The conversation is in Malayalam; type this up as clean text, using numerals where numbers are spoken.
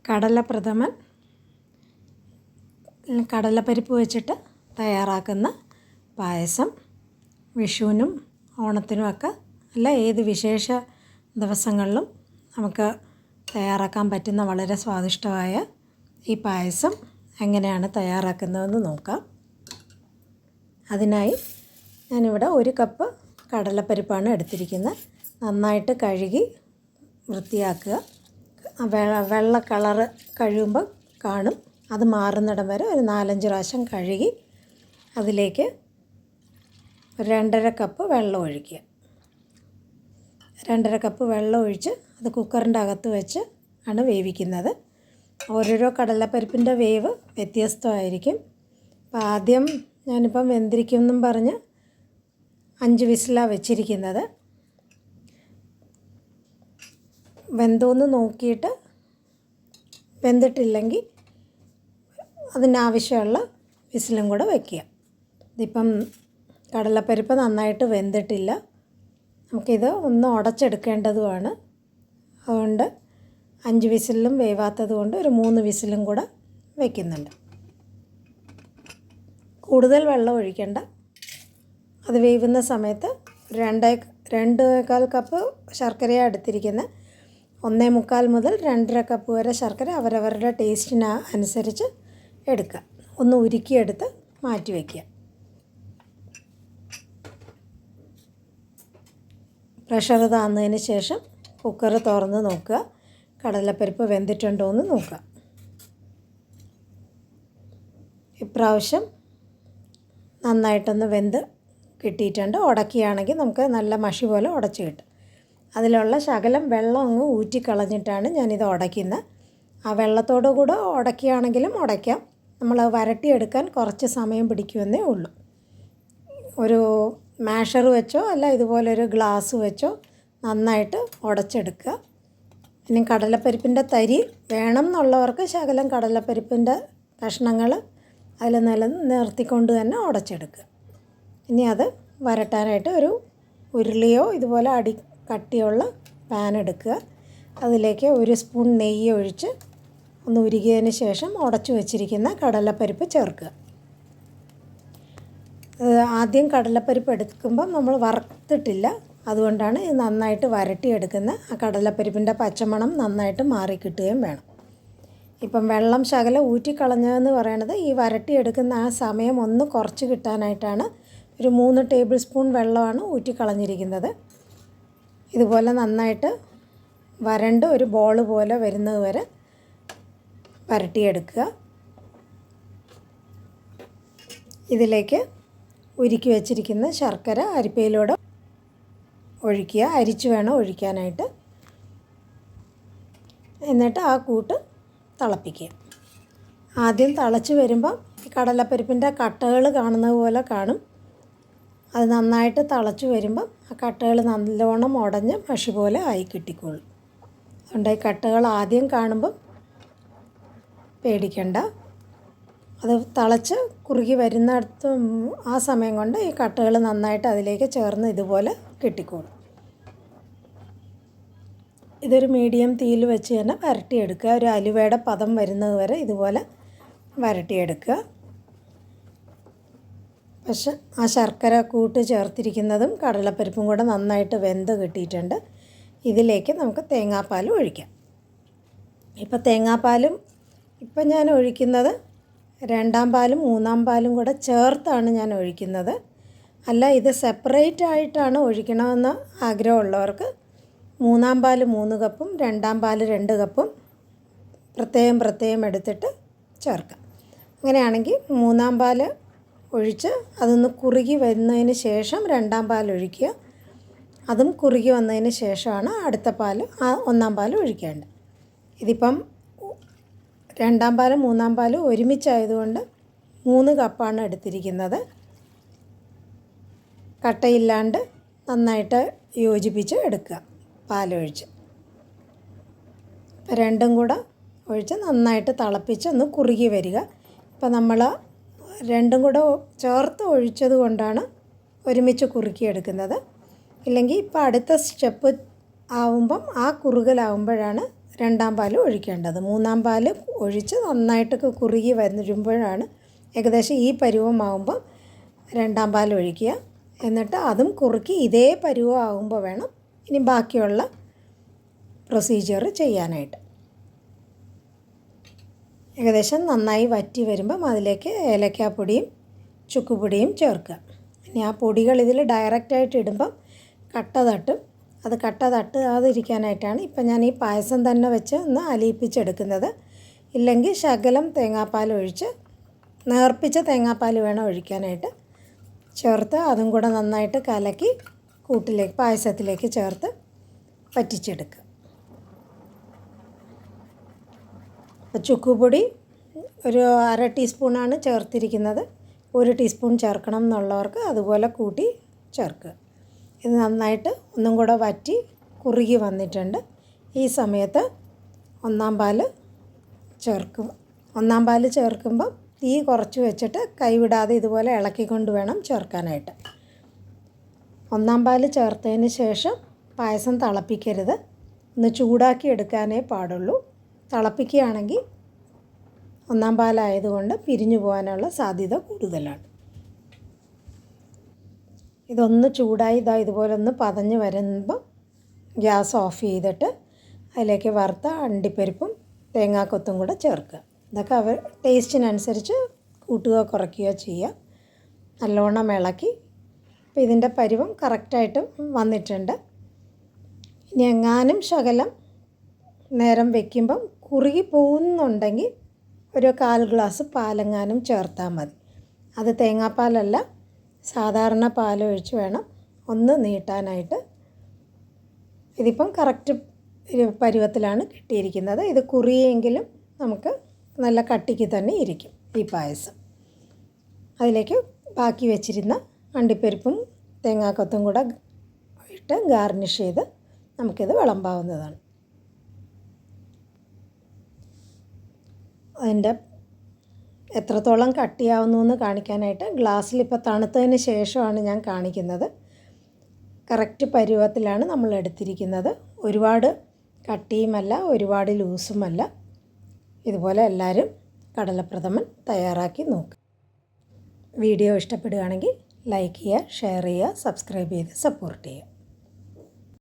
കടലപ്രഥമൻ കടലപ്പരിപ്പ് വെച്ചിട്ട് തയ്യാറാക്കുന്ന പായസം വിഷുവിനും ഓണത്തിനുമൊക്കെ അല്ല ഏത് വിശേഷ ദിവസങ്ങളിലും നമുക്ക് തയ്യാറാക്കാൻ പറ്റുന്ന വളരെ സ്വാദിഷ്ടമായ ഈ പായസം എങ്ങനെയാണ് തയ്യാറാക്കുന്നതെന്ന് നോക്കാം. അതിനായി ഞാനിവിടെ 1 കപ്പ് കടലപ്പരിപ്പാണ് എടുത്തിരിക്കുന്നത്. നന്നായിട്ട് കഴുകി വൃത്തിയാക്കുക. വെള്ള കളറ് കഴിയുമ്പോൾ കാണും, അത് മാറുന്നിടം വരെ ഒരു 4-5 പ്രാവശ്യം കഴുകി അതിലേക്ക് 2.5 കപ്പ് വെള്ളം ഒഴിക്കുക. 2.5 കപ്പ് വെള്ളം ഒഴിച്ച് അത് കുക്കറിൻ്റെ അകത്ത് വെച്ച് ആണ് വേവിക്കുന്നത്. ഓരോരോ കടലപ്പരിപ്പിൻ്റെ വേവ് വ്യത്യസ്തമായിരിക്കും. അപ്പോൾ ആദ്യം ഞാനിപ്പം വെന്തിരിക്കുമെന്നും പറഞ്ഞ് 5 വിസിലാണ് വെച്ചിരിക്കുന്നത്. വെന്തോന്ന് നോക്കിയിട്ട് വെന്തിട്ടില്ലെങ്കിൽ അതിനാവശ്യമുള്ള വിസിലും കൂടെ വയ്ക്കുക. ഇതിപ്പം കടലപ്പരിപ്പ് നന്നായിട്ട് വെന്തിട്ടില്ല, നമുക്കിത് ഒന്ന് ഉടച്ചെടുക്കേണ്ടതുമാണ്. അതുകൊണ്ട് 5 വിസിലും വേവാത്തത് കൊണ്ട് ഒരു 3 വിസിലും കൂടെ വയ്ക്കുന്നുണ്ട്. കൂടുതൽ വെള്ളം ഒഴിക്കേണ്ട. അത് വേവുന്ന സമയത്ത് 2.25 കപ്പ് ശർക്കരയാണ് എടുത്തിരിക്കുന്നത്. 1.25 മുതൽ 2.5 കപ്പ് വരെ ശർക്കര അവരവരുടെ ടേസ്റ്റിന് അനുസരിച്ച് എടുക്കുക. ഒന്ന് ഉരുക്കിയെടുത്ത് മാറ്റി വയ്ക്കുക. പ്രഷർ താന്നതിന് ശേഷം കുക്കർ തുറന്ന് നോക്കുക, കടലപ്പരിപ്പ് വെന്തിട്ടുണ്ടോ എന്ന് നോക്കുക. ഇപ്രാവശ്യം നന്നായിട്ടൊന്ന് വെന്ത് കിട്ടിയിട്ടുണ്ട്. ഉടക്കുകയാണെങ്കിൽ നമുക്ക് നല്ല മഷി പോലെ ഉടച്ച് കിട്ടും. അതിലുള്ള ശകലം വെള്ളം അങ്ങ് ഊറ്റിക്കളഞ്ഞിട്ടാണ് ഞാനിത് ഉടയ്ക്കുന്നത്. ആ വെള്ളത്തോടു കൂടെ ഉടക്കുകയാണെങ്കിലും ഉടയ്ക്കാം. നമ്മൾ വരട്ടിയെടുക്കാൻ കുറച്ച് സമയം പിടിക്കുമെന്നേ ഉള്ളൂ. ഒരു മാഷർ വെച്ചോ അല്ല ഇതുപോലൊരു ഗ്ലാസ് വെച്ചോ നന്നായിട്ട് ഉടച്ചെടുക്കുക. ഇനി കടലപ്പരിപ്പിൻ്റെ തരി വേണം എന്നുള്ളവർക്ക് ശകലം കടലപ്പരിപ്പിൻ്റെ കഷ്ണങ്ങൾ അതിൽ നിലനിർത്തിക്കൊണ്ട് തന്നെ ഉടച്ചെടുക്കുക. ഇനി അത് വരട്ടാനായിട്ട് ഒരു ഉരുളിയോ ഇതുപോലെ കട്ടിയുള്ള പാൻ എടുക്കുക. അതിലേക്ക് 1 സ്പൂൺ നെയ്യ് ഒഴിച്ച് ഒന്ന് ഉരുകിയതിന് ശേഷം ഉടച്ചു വച്ചിരിക്കുന്ന കടലപ്പരിപ്പ് ചേർക്കുക. ആദ്യം കടലപ്പരിപ്പ് എടുക്കുമ്പം നമ്മൾ വറുത്തിട്ടില്ല, അതുകൊണ്ടാണ് ഇത് നന്നായിട്ട് വരട്ടിയെടുക്കുന്നത്. ആ കടലപ്പരിപ്പിൻ്റെ പച്ചമണം നന്നായിട്ട് മാറിക്കിട്ടുകയും വേണം. ഇപ്പം വെള്ളം ശകലം ഊറ്റിക്കളഞ്ഞതെന്ന് പറയണത് ഈ വരട്ടിയെടുക്കുന്ന ആ സമയം ഒന്ന് കുറച്ച് കിട്ടാനായിട്ടാണ്. ഒരു 3 ടേബിൾ സ്പൂൺ വെള്ളമാണ് ഊറ്റിക്കളഞ്ഞിരിക്കുന്നത്. ഇതുപോലെ നന്നായിട്ട് വരണ്ട് ഒരു ബോൾ പോലെ വരുന്നത് വരെ വരട്ടിയെടുക്കുക. ഇതിലേക്ക് ഉരുക്കി വെച്ചിരിക്കുന്ന ശർക്കര അരിപ്പയിലൂടെ ഒഴിക്കുക. അരിച്ച് വേണം ഒഴിക്കാനായിട്ട്. എന്നിട്ട് ആ കൂട്ട് തിളപ്പിക്കുക. ആദ്യം തിളച്ച് വരുമ്പം ഈ കടലപ്പരിപ്പിൻ്റെ കട്ടകൾ കാണുന്നത് പോലെ കാണും. അത് നന്നായിട്ട് തിളച്ച് വരുമ്പം ആ കട്ടകൾ നല്ലോണം ഉടഞ്ഞ് മഷി പോലെ ആയി കിട്ടിക്കോളും. അതുകൊണ്ട് ഈ കട്ടകൾ ആദ്യം കാണുമ്പം പേടിക്കണ്ട. അത് തിളച്ച് കുറുകി വരുന്നിടത്ത് ആ സമയം കൊണ്ട് ഈ കട്ടകൾ നന്നായിട്ട് അതിലേക്ക് ചേർന്ന് ഇതുപോലെ കിട്ടിക്കോളും. ഇതൊരു മീഡിയം തീയിൽ വെച്ച് തന്നെ വരട്ടിയെടുക്കുക. ഒരു അലുവയുടെ പദം വരുന്നത് വരെ ഇതുപോലെ വരട്ടിയെടുക്കുക. പക്ഷെ ആ ശർക്കര കൂട്ട് ചേർത്തിരിക്കുന്നതും കടലപ്പരിപ്പും കൂടെ നന്നായിട്ട് വെന്ത് കിട്ടിയിട്ടുണ്ട്. ഇതിലേക്ക് നമുക്ക് തേങ്ങാപ്പാൽ ഒഴിക്കാം. ഇപ്പോൾ തേങ്ങാപ്പാലും ഇപ്പം ഞാൻ ഒഴിക്കുന്നത് 2ാം പാലും 3ാം പാലും കൂടെ ചേർത്താണ് ഞാൻ ഒഴിക്കുന്നത്. അല്ല ഇത് സെപ്പറേറ്റ് ആയിട്ടാണ് ഒഴിക്കണമെന്ന് ആഗ്രഹമുള്ളവർക്ക് 3ാം പാൽ 3 കപ്പും 2ാം പാൽ 2 കപ്പും പ്രത്യേകം എടുത്തിട്ട് ചേർക്കാം. അങ്ങനെയാണെങ്കിൽ 3ാം പാൽ ഒഴിച്ച് അതൊന്ന് കുറുകി വരുന്നതിന് ശേഷം 2ാം പാൽ ഒഴിക്കുക. അതും കുറുകി വന്നതിന് ശേഷമാണ് അടുത്ത പാൽ 1ാം പാൽ ഒഴിക്കേണ്ടത്. ഇതിപ്പം 2ാം പാലും 3ാം പാലും ഒരുമിച്ചായതുകൊണ്ട് 3 കപ്പാണ് എടുത്തിരിക്കുന്നത്. കട്ടയില്ലാണ്ട് നന്നായിട്ട് യോജിപ്പിച്ച് എടുക്കുക പാലൊഴിച്ച്. ഇപ്പം രണ്ടും കൂടെ ഒഴിച്ച് നന്നായിട്ട് തിളപ്പിച്ച് ഒന്ന് കുറുകി വരിക. ഇപ്പം നമ്മൾ രണ്ടും കൂടെ ചേർത്ത് ഒഴിച്ചത് കൊണ്ടാണ് ഒരുമിച്ച് കുറുക്കിയെടുക്കുന്നത്. ഇല്ലെങ്കിൽ ഇപ്പോൾ അടുത്ത സ്റ്റെപ്പ് ആവുമ്പം ആ കുറുകലാവുമ്പോഴാണ് രണ്ടാം പാൽ ഒഴിക്കേണ്ടത്. മൂന്നാം പാൽ ഒഴിച്ച് നന്നായിട്ട് കുറുകി വരുമ്പോഴാണ് ഏകദേശം ഈ പരുവമാകുമ്പോൾ രണ്ടാം പാൽ ഒഴിക്കുക. എന്നിട്ട് അതും കുറുക്കി ഇതേ പരുവമാകുമ്പോൾ വേണം ഇനി ബാക്കിയുള്ള പ്രൊസീജിയർ ചെയ്യാനായിട്ട്. ഏകദേശം നന്നായി വറ്റി വരുമ്പം അതിലേക്ക് ഏലക്കാപ്പൊടിയും ചുക്കുപൊടിയും ചേർക്കുക. ഇനി ആ പൊടികൾ ഇതിൽ ഡയറക്റ്റായിട്ട് ഇടുമ്പം കട്ട തട്ടും. അത് കട്ട തട്ടാതിരിക്കാനായിട്ടാണ് ഇപ്പം ഞാൻ ഈ പായസം തന്നെ വെച്ച് ഒന്ന് അലിയിപ്പിച്ചെടുക്കുന്നത്. ഇല്ലെങ്കിൽ ശകലം തേങ്ങാപ്പാൽ ഒഴിച്ച് നേർപ്പിച്ച തേങ്ങാപ്പാൽ വേണം ഒഴിക്കാനായിട്ട്. ചേർത്ത് അതും കൂടെ നന്നായിട്ട് കലക്കി കൂട്ടിലേക്ക് പായസത്തിലേക്ക് ചേർത്ത് പറ്റിച്ചെടുക്കുക. ചുക്കുപൊടി ഒരു 1/2 ടീസ്പൂണാണ് ചേർത്തിരിക്കുന്നത്. 1 ടീസ്പൂൺ ചേർക്കണം എന്നുള്ളവർക്ക് അതുപോലെ കൂട്ടി ചേർക്കുക. ഇത് നന്നായിട്ട് ഒന്നും കൂടെ വറ്റി കുറുകി വന്നിട്ടുണ്ട്. ഈ സമയത്ത് ഒന്നാം പാൽ ചേർക്കുമ്പോൾ തീ കുറച്ച് വെച്ചിട്ട് കൈവിടാതെ ഇതുപോലെ ഇളക്കിക്കൊണ്ട് വേണം ചേർക്കാനായിട്ട്. ഒന്നാം പാൽ ചേർത്തതിന് ശേഷം പായസം തിളപ്പിക്കരുത്. ഒന്ന് ചൂടാക്കി എടുക്കാനേ പാടുള്ളൂ. തിളപ്പിക്കുകയാണെങ്കിൽ ഒന്നാം പാലായതുകൊണ്ട് പിരിഞ്ഞു പോകാനുള്ള സാധ്യത കൂടുതലാണ്. ഇതൊന്ന് ചൂടായി ഇതുപോലെ ഒന്ന് പതഞ്ഞ് വരുമ്പം ഗ്യാസ് ഓഫ് ചെയ്തിട്ട് അതിലേക്ക് വറുത്ത അണ്ടിപ്പരിപ്പും തേങ്ങാക്കൊത്തും കൂടെ ചേർക്കുക. ഇതൊക്കെ ടേസ്റ്റിനനുസരിച്ച് കൂട്ടുകയോ കുറയ്ക്കുകയോ ചെയ്യുക. നല്ലോണം ഇളക്കി അപ്പോൾ ഇതിൻ്റെ പരുവം കറക്റ്റായിട്ട് വന്നിട്ടുണ്ട്. ഇനി എങ്ങാനും ശകലം നേരം വയ്ക്കുമ്പം കുറുകി പോകുന്നുണ്ടെങ്കിൽ ഒരു 1/4 ഗ്ലാസ് പാലെങ്ങാനും ചേർത്താൽ മതി. അത് തേങ്ങാപ്പാലല്ല, സാധാരണ പാലൊഴിച്ച് വേണം ഒന്ന് നീട്ടാനായിട്ട്. ഇതിപ്പം കറക്റ്റ് പരുവത്തിലാണ് കിട്ടിയിരിക്കുന്നത്. ഇത് കുറിയെങ്കിലും നമുക്ക് നല്ല കട്ടിക്ക് തന്നെ ഇരിക്കും ഈ പായസം. അതിലേക്ക് ബാക്കി വെച്ചിരുന്ന അണ്ടിപ്പരിപ്പും തേങ്ങാക്കൊത്തും കൂടെ ഇട്ട് ഗാർണിഷ് ചെയ്ത് നമുക്കിത് വിളമ്പാവുന്നതാണ്. അതിൻ്റെ എത്രത്തോളം കട്ടിയാവുന്നു എന്ന് കാണിക്കാനായിട്ട് ഗ്ലാസ്സിലിപ്പോൾ തണുത്തതിന് ശേഷമാണ് ഞാൻ കാണിക്കുന്നത്. കറക്റ്റ് പരുവത്തിലാണ് നമ്മൾ എടുത്തിരിക്കുന്നത്. ഒരുപാട് കട്ടിയുമല്ല, ഒരുപാട് ലൂസുമല്ല. ഇതുപോലെ എല്ലാവരും കടലപ്രഥമൻ തയ്യാറാക്കി നോക്കുക. വീഡിയോ ഇഷ്ടപ്പെടുകയാണെങ്കിൽ ലൈക്ക് ചെയ്യുക, ഷെയർ ചെയ്യുക, സബ്സ്ക്രൈബ് ചെയ്ത് സപ്പോർട്ട് ചെയ്യുക.